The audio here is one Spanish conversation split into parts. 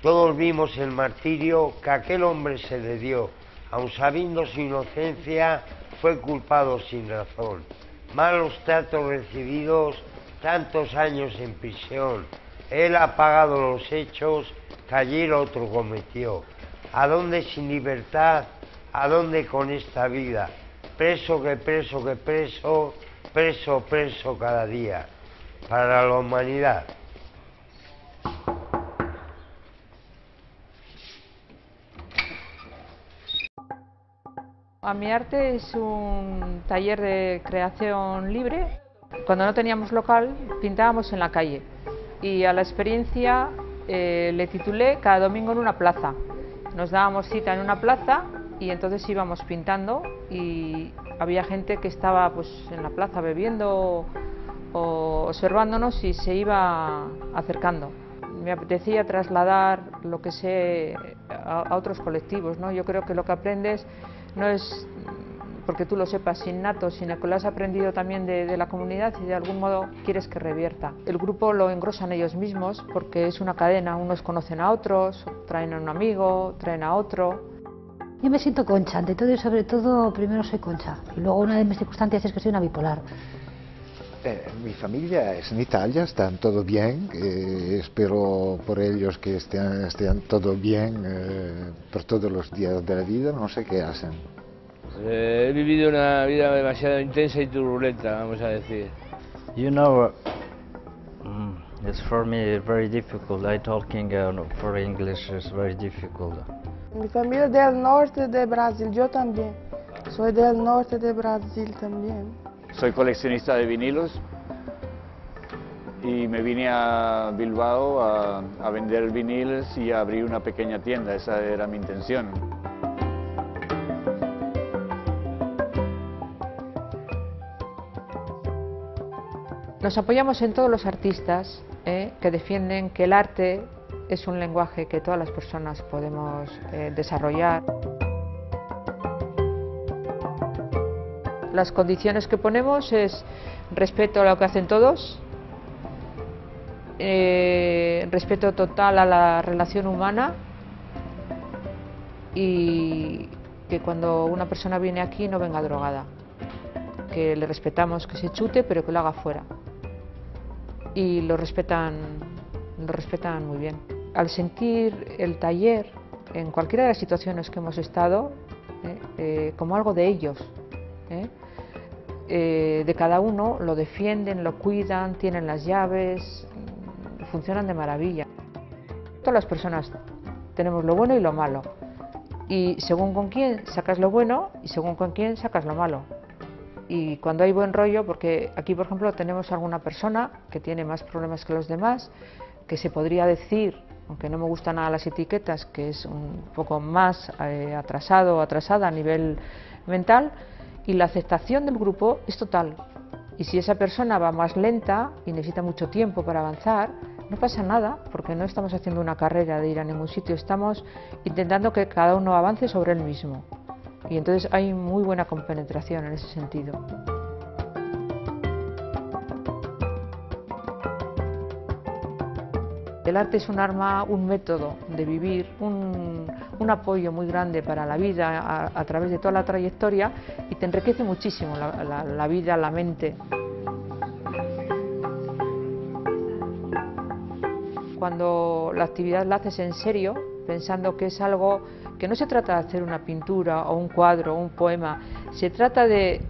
Todos vimos el martirio que aquel hombre se le dio, aun sabiendo su inocencia, fue culpado sin razón. Malos tratos recibidos, tantos años en prisión. Él ha pagado los hechos que ayer otro cometió. ¿A dónde sin libertad? ¿A dónde con esta vida? Preso que preso que preso, preso, preso cada día. Para la humanidad. AmiArte es un taller de creación libre. Cuando no teníamos local, pintábamos en la calle. Y a la experiencia le titulé Cada domingo en una plaza. Nos dábamos cita en una plaza y entonces íbamos pintando y había gente que estaba pues, en la plaza bebiendo o observándonos y se iba acercando. Me apetecía trasladar lo que sé a otros colectivos, ¿no? Yo creo que lo que aprendes no es porque tú lo sepas innato, sino que lo has aprendido también de la comunidad y de algún modo quieres que revierta. El grupo lo engrosan ellos mismos porque es una cadena, unos conocen a otros, traen a un amigo, traen a otro. Yo me siento Concha, ante todo y sobre todo, primero soy Concha, y luego una de mis circunstancias es que soy una bipolar. Mi familia es en Italia, están todo bien, espero por ellos que estén todo bien por todos los días de la vida, no sé qué hacen. He vivido una vida demasiado intensa y turbulenta, vamos a decir. You know, it's for me very difficult. Talking for English is very difficult. Mi familia del norte de Brasil, yo también. Soy del norte de Brasil también. Soy coleccionista de vinilos y me vine a Bilbao a vender vinilos y a abrir una pequeña tienda, esa era mi intención. Nos apoyamos en todos los artistas que defienden que el arte es un lenguaje que todas las personas podemos desarrollar. Las condiciones que ponemos es respeto a lo que hacen todos, respeto total a la relación humana y que cuando una persona viene aquí no venga drogada, que le respetamos que se chute pero que lo haga fuera y lo respetan muy bien. Al sentir el taller en cualquiera de las situaciones que hemos estado como algo de ellos, de cada uno, lo defienden, lo cuidan, tienen las llaves, funcionan de maravilla. Todas las personas tenemos lo bueno y lo malo y según con quién sacas lo bueno y según con quién sacas lo malo. Y cuando hay buen rollo, porque aquí por ejemplo tenemos alguna persona que tiene más problemas que los demás, que se podría decir, aunque no me gustan nada las etiquetas, que es un poco más atrasado o atrasada a nivel mental, y la aceptación del grupo es total. Y si esa persona va más lenta y necesita mucho tiempo para avanzar, no pasa nada, porque no estamos haciendo una carrera de ir a ningún sitio, estamos intentando que cada uno avance sobre él mismo. Y entonces hay muy buena compenetración en ese sentido. El arte es un arma, un método de vivir, un apoyo muy grande para la vida a través de toda la trayectoria y te enriquece muchísimo la vida, la mente. Cuando la actividad la haces en serio, pensando que es algo que no se trata de hacer una pintura o un cuadro o un poema, se trata de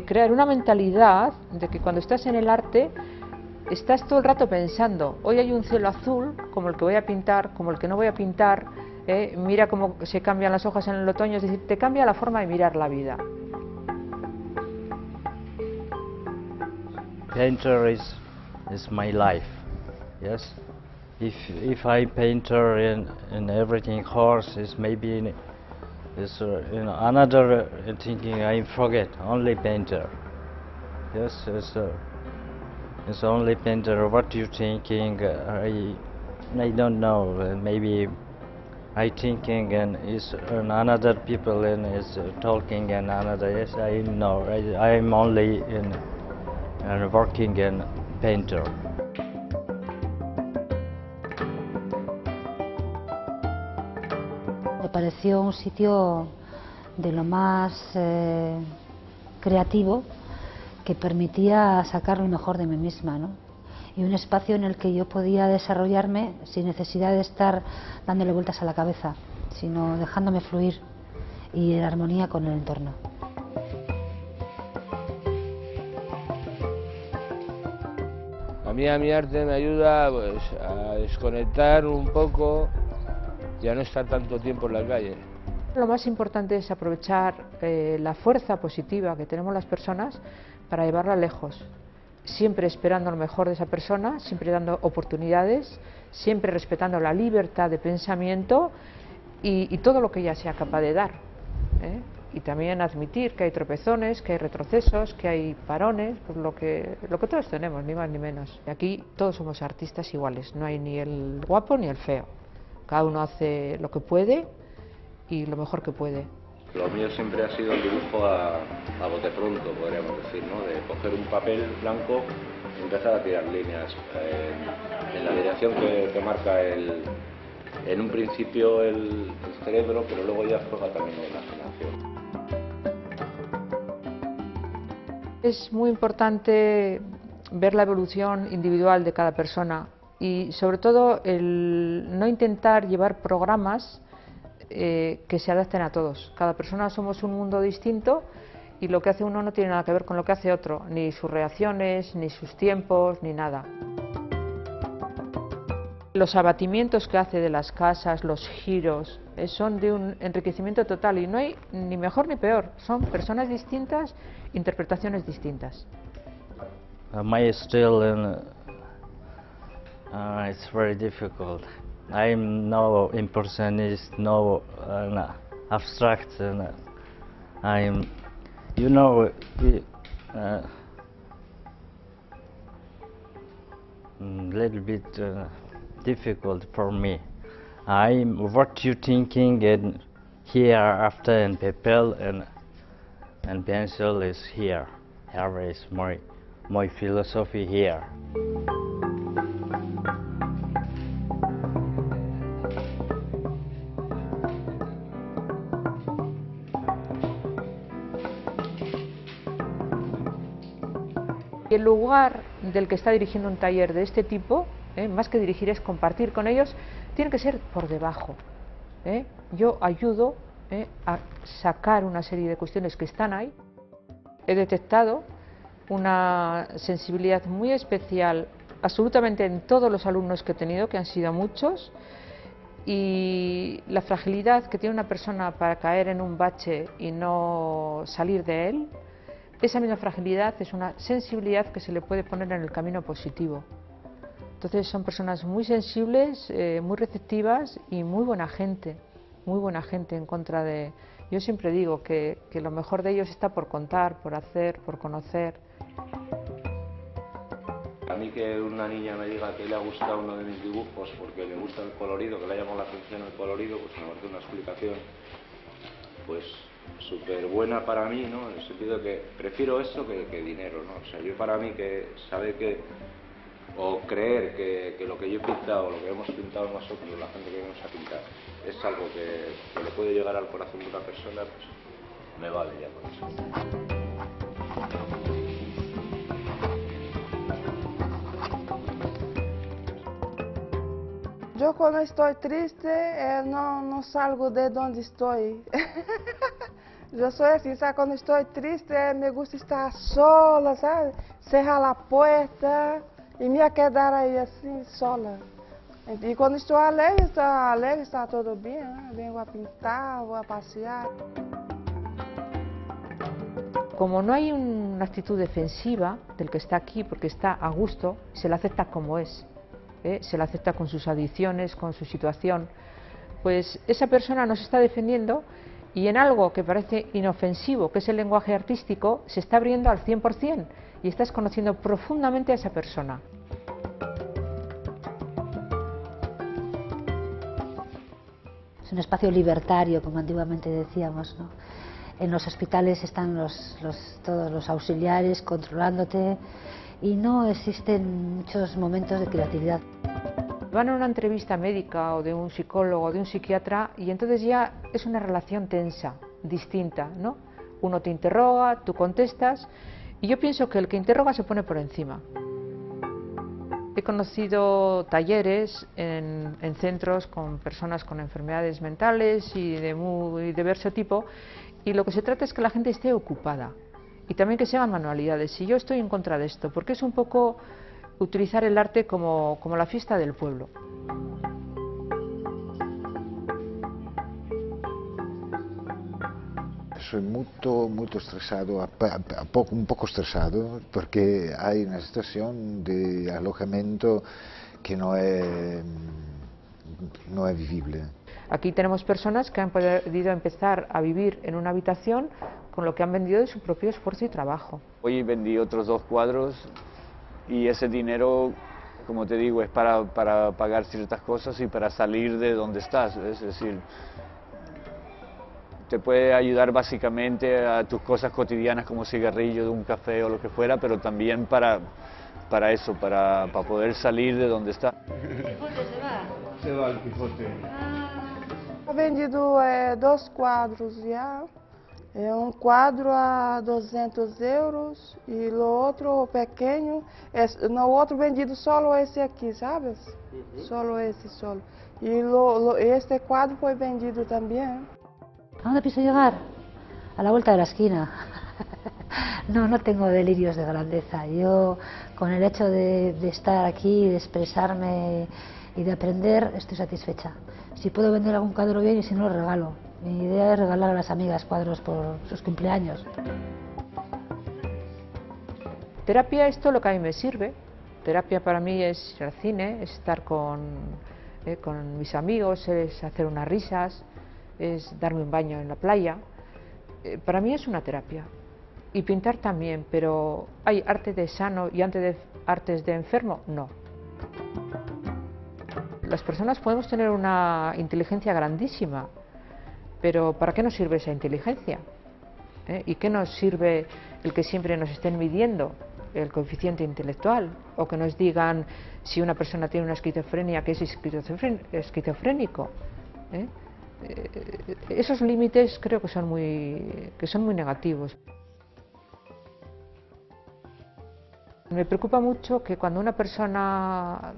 crear una mentalidad de que cuando estás en el arte estás todo el rato pensando, hoy hay un cielo azul como el que voy a pintar, como el que no voy a pintar, mira cómo se cambian las hojas en el otoño, es decir, te cambia la forma de mirar la vida. Painter is my life, yes. If I painter in everything horse is maybe is another thinking I forget only painter, yes. It's only painter. What you thinking? I don't know. Maybe I thinking and is another people and is talking and another. Yes, I know. I'm only in working in painter. pareció un sitio de lo más creativo, que permitía sacar lo mejor de mí misma, ¿no? Y un espacio en el que yo podía desarrollarme sin necesidad de estar dándole vueltas a la cabeza, sino dejándome fluir y en armonía con el entorno. A mí mi arte me ayuda pues, a desconectar un poco y a no estar tanto tiempo en la calle. Lo más importante es aprovechar la fuerza positiva que tenemos las personas para llevarla lejos, siempre esperando lo mejor de esa persona, siempre dando oportunidades, siempre respetando la libertad de pensamiento y todo lo que ella sea capaz de dar, ¿eh? Y también admitir que hay tropezones, que hay retrocesos, que hay parones, pues lo que todos tenemos, ni más ni menos. Y aquí todos somos artistas iguales, no hay ni el guapo ni el feo, cada uno hace lo que puede y lo mejor que puede. Lo mío siempre ha sido el dibujo a bote pronto, podríamos decir, ¿no? De coger un papel blanco y empezar a tirar líneas en la dirección que marca en un principio el cerebro, pero luego ya juega también la imaginación. Es muy importante ver la evolución individual de cada persona y sobre todo el no intentar llevar programas que se adapten a todos. Cada persona somos un mundo distinto y lo que hace uno no tiene nada que ver con lo que hace otro, ni sus reacciones, ni sus tiempos, ni nada. Los abatimientos que hace de las casas, los giros, son de un enriquecimiento total y no hay ni mejor ni peor, son personas distintas, interpretaciones distintas. My style it's very difficult. I'm no impressionist, no abstract. I'm, you know, little bit difficult for me. I'm what you thinking and here after and paper and pencil is here. Here is my philosophy here. El lugar del que está dirigiendo un taller de este tipo, más que dirigir es compartir con ellos, tiene que ser por debajo. Yo ayudo a sacar una serie de cuestiones que están ahí. He detectado una sensibilidad muy especial absolutamente en todos los alumnos que he tenido, que han sido muchos, y la fragilidad que tiene una persona para caer en un bache y no salir de él. Esa misma fragilidad es una sensibilidad que se le puede poner en el camino positivo. Entonces son personas muy sensibles, muy receptivas y muy buena gente en contra de... Yo siempre digo que lo mejor de ellos está por contar, por hacer, por conocer. A mí que una niña me diga que le ha gustado uno de mis dibujos porque le gusta el colorido, que le ha llamado la atención el colorido, pues me parece una explicación pues súper buena para mí, ¿no? En el sentido de que prefiero eso que dinero, ¿no? O sea, yo para mí que saber que o creer que lo que yo he pintado, lo que hemos pintado nosotros, la gente que vamos a pintar, es algo que le puede llegar al corazón de una persona, pues me vale ya con eso. Yo cuando estoy triste no salgo de donde estoy. Yo soy así, ¿sabes? Cuando estoy triste me gusta estar sola, ¿sabes? Cerrar la puerta y me quedar ahí así, sola. Y cuando estoy alegre, está todo bien, ¿eh? Vengo a pintar, voy a pasear. Como no hay una actitud defensiva del que está aquí, porque está a gusto, se le acepta como es. Se le acepta con sus adicciones, con su situación, pues esa persona nos está defendiendo y en algo que parece inofensivo, que es el lenguaje artístico, se está abriendo al 100% y estás conociendo profundamente a esa persona. Es un espacio libertario, como antiguamente decíamos, ¿no? En los hospitales están todos los auxiliares controlándote y no existen muchos momentos de creatividad. Van a una entrevista médica o de un psicólogo o de un psiquiatra y entonces ya es una relación tensa, distinta, ¿no? Uno te interroga, tú contestas y yo pienso que el que interroga se pone por encima. He conocido talleres en centros con personas con enfermedades mentales y de muy diverso tipo y lo que se trata es que la gente esté ocupada y también que se hagan manualidades. Y yo estoy en contra de esto porque es un poco utilizar el arte como la fiesta del pueblo. Soy muy estresado, un poco estresado, porque hay una situación de alojamiento que no es vivible. Aquí tenemos personas que han podido empezar a vivir en una habitación con lo que han vendido de su propio esfuerzo y trabajo. Hoy vendí otros 2 cuadros y ese dinero, como te digo, es para pagar ciertas cosas y para salir de donde estás, es decir, te puede ayudar básicamente a tus cosas cotidianas como cigarrillo, un café o lo que fuera, pero también para eso, para poder salir de donde está. ¿El Quijote se va? Se va el Quijote. He vendido 2 cuadros ya. Un cuadro a 200 euros y lo otro pequeño, no, otro vendido solo ese aquí, ¿sabes? Solo ese, solo. Y este cuadro fue vendido también. ¿A dónde pienso llegar? A la vuelta de la esquina. No tengo delirios de grandeza. Yo, con el hecho de estar aquí, de expresarme y de aprender, estoy satisfecha. Si puedo vender algún cuadro bien y si no, lo regalo. Mi idea es regalar a las amigas cuadros por sus cumpleaños. Terapia es todo lo que a mí me sirve. Terapia para mí es ir al cine, es estar con mis amigos, es hacer unas risas, es darme un baño en la playa. Para mí es una terapia. Y pintar también, pero ¿hay arte de sano y artes de enfermo? No. Las personas podemos tener una inteligencia grandísima, pero ¿para qué nos sirve esa inteligencia? ¿Y qué nos sirve el que siempre nos estén midiendo el coeficiente intelectual? O que nos digan si una persona tiene una esquizofrenia, que es esquizofrénico. Esos límites creo que son muy negativos. Me preocupa mucho que cuando una persona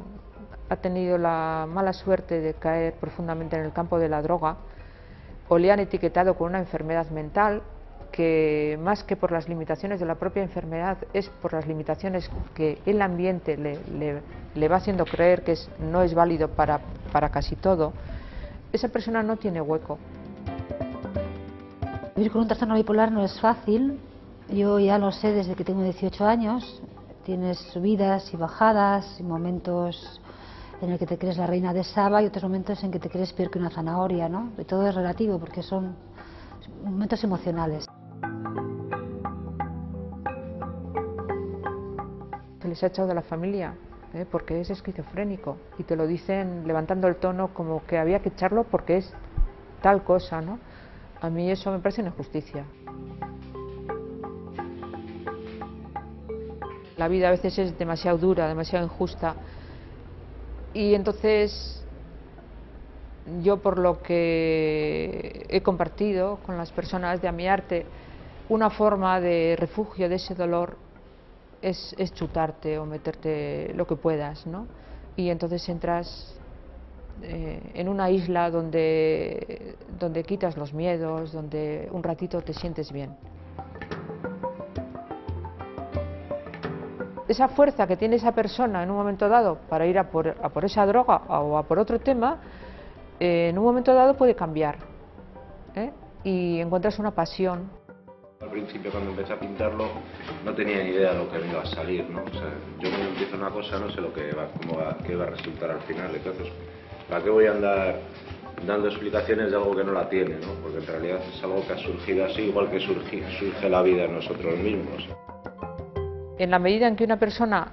ha tenido la mala suerte de caer profundamente en el campo de la droga, o le han etiquetado con una enfermedad mental, que más que por las limitaciones de la propia enfermedad es por las limitaciones que el ambiente le va haciendo creer que no es válido para casi todo, esa persona no tiene hueco. Vivir con un trastorno bipolar no es fácil. Yo ya lo sé desde que tengo 18 años. Tienes subidas y bajadas, y momentos en el que te crees la reina de Saba y otros momentos en que te crees peor que una zanahoria, ¿no? Y todo es relativo porque son momentos emocionales. Se les ha echado de la familia porque es esquizofrénico y te lo dicen levantando el tono como que había que echarlo porque es tal cosa, ¿no? A mí eso me parece una injusticia. La vida a veces es demasiado dura, demasiado injusta. Y entonces yo, por lo que he compartido con las personas de AmiArte, una forma de refugio de ese dolor es chutarte o meterte lo que puedas, ¿no? Y entonces entras en una isla donde quitas los miedos, donde un ratito te sientes bien. Esa fuerza que tiene esa persona en un momento dado para ir a por esa droga o a por otro tema, en un momento dado puede cambiar, y encuentras una pasión. Al principio, cuando empecé a pintarlo, no tenía ni idea de lo que me iba a salir, ¿no? O sea, yo cuando empiezo una cosa no sé lo que qué va a resultar al final, entonces, ¿para qué voy a andar dando explicaciones de algo que no la tiene, ¿no? Porque en realidad es algo que ha surgido así, igual que surge la vida en nosotros mismos. En la medida en que una persona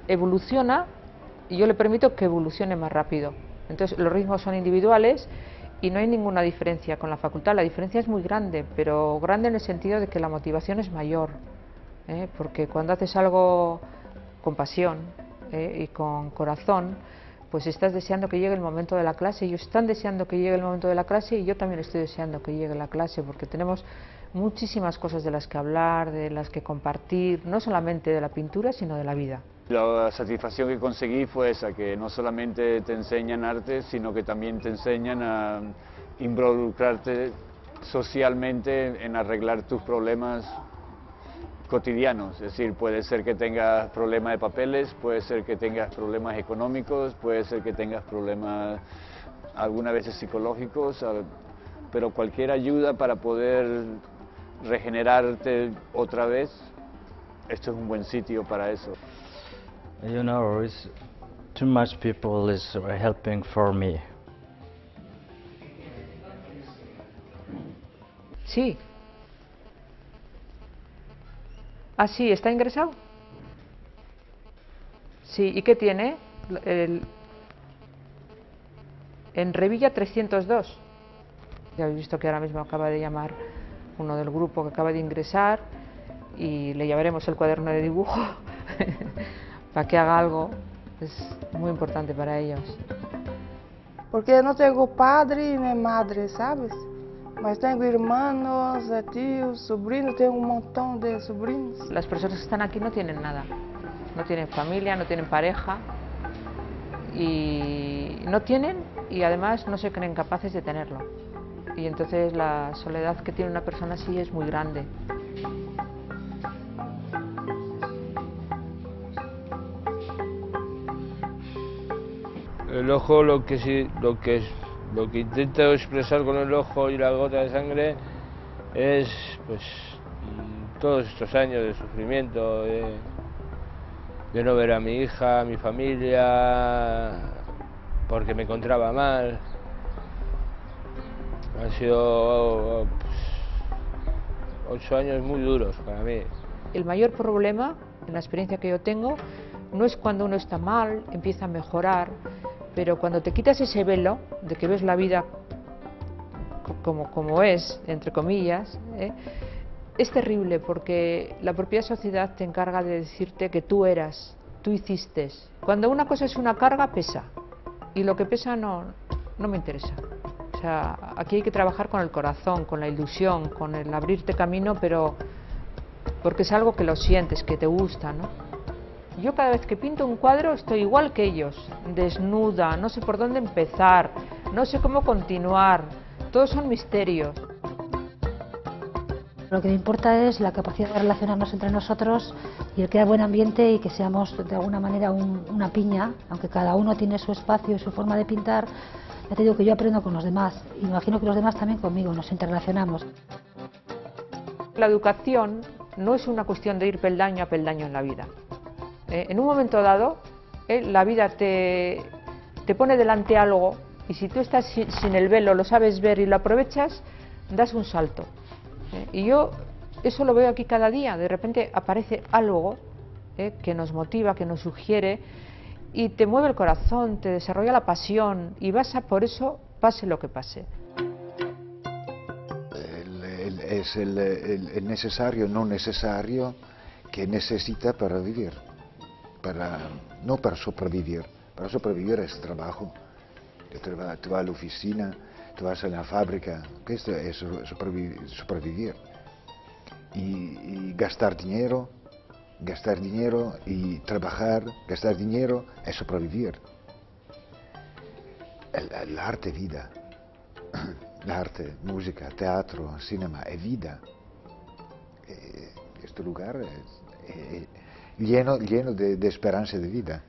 evoluciona, yo le permito que evolucione más rápido. Entonces los ritmos son individuales y no hay ninguna diferencia con la facultad. La diferencia es muy grande, pero grande en el sentido de que la motivación es mayor, porque cuando haces algo con pasión y con corazón, pues estás deseando que llegue el momento de la clase, ellos están deseando que llegue el momento de la clase y yo también estoy deseando que llegue la clase, porque tenemos muchísimas cosas de las que hablar, de las que compartir, no solamente de la pintura, sino de la vida. La satisfacción que conseguí fue esa, que no solamente te enseñan arte, sino que también te enseñan a involucrarte socialmente en arreglar tus problemas cotidianos. Es decir, puede ser que tengas problemas de papeles, puede ser que tengas problemas económicos, puede ser que tengas problemas algunas veces psicológicos, pero cualquier ayuda para poder regenerarte otra vez, esto es un buen sitio para eso. You know, too much people is helping for me. Sí. Ah, sí, ¿está ingresado? Sí, ¿y qué tiene? En Revilla 302. Ya habéis visto que ahora mismo acaba de llamar uno del grupo que acaba de ingresar y le llevaremos el cuaderno de dibujo para que haga algo. Es muy importante para ellos. Porque no tengo padre ni madre, ¿sabes? Mas tengo hermanos, tíos, sobrinos, tengo un montón de sobrinos. Las personas que están aquí no tienen nada, no tienen familia, no tienen pareja y no tienen y además no se creen capaces de tenerlo. Y entonces la soledad que tiene una persona así es muy grande. El ojo lo que intento expresar con el ojo y la gota de sangre es pues todos estos años de sufrimiento, de no ver a mi hija, a mi familia, porque me encontraba mal. Han sido 8 años muy duros para mí. El mayor problema, en la experiencia que yo tengo, no es cuando uno está mal, empieza a mejorar, pero cuando te quitas ese velo de que ves la vida como es, entre comillas, es terrible porque la propia sociedad te encarga de decirte que tú eras, tú hiciste. Cuando una cosa es una carga, pesa, y lo que pesa no me interesa. O sea, aquí hay que trabajar con el corazón, con la ilusión, con el abrirte camino, pero porque es algo que lo sientes, que te gusta, ¿no? Yo cada vez que pinto un cuadro estoy igual que ellos, desnuda, no sé por dónde empezar, no sé cómo continuar, todos son misterios. Lo que me importa es la capacidad de relacionarnos entre nosotros y el crear buen ambiente y que seamos de alguna manera una piña, aunque cada uno tiene su espacio y su forma de pintar. Ya te digo que yo aprendo con los demás, y imagino que los demás también conmigo, nos interrelacionamos. La educación no es una cuestión de ir peldaño a peldaño en la vida. En un momento dado, la vida te pone delante algo y si tú estás sin el velo, lo sabes ver y lo aprovechas, das un salto. Y yo eso lo veo aquí cada día, de repente aparece algo que nos motiva, que nos sugiere y te mueve el corazón, te desarrolla la pasión y vas a por eso, pase lo que pase. Es el necesario, no necesario que necesita para vivir, no para sobrevivir. Para sobrevivir es trabajo. Tú vas a la oficina, tú vas a la fábrica, que esto es sobrevivir. Y gastar dinero y trabajar, gastar dinero es sobrevivir. El arte vida. L'arte, música, teatro, cinema es vida. Este lugar es lleno de esperanza de vida.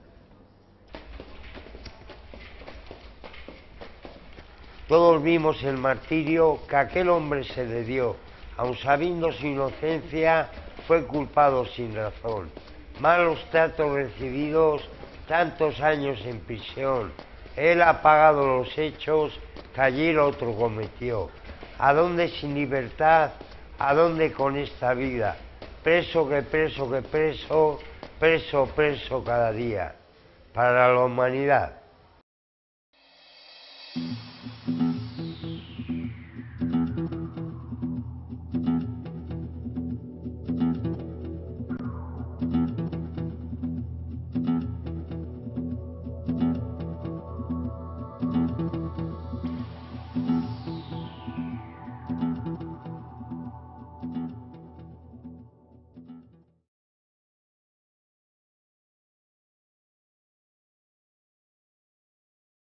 Todos vimos el martirio que aquel hombre se le dio, aun sabiendo su inocencia, fue culpado sin razón. Malos tratos recibidos, tantos años en prisión. Él ha pagado los hechos que ayer otro cometió. ¿A dónde sin libertad? ¿A dónde con esta vida? Preso que preso que preso, preso, preso cada día. Para la humanidad.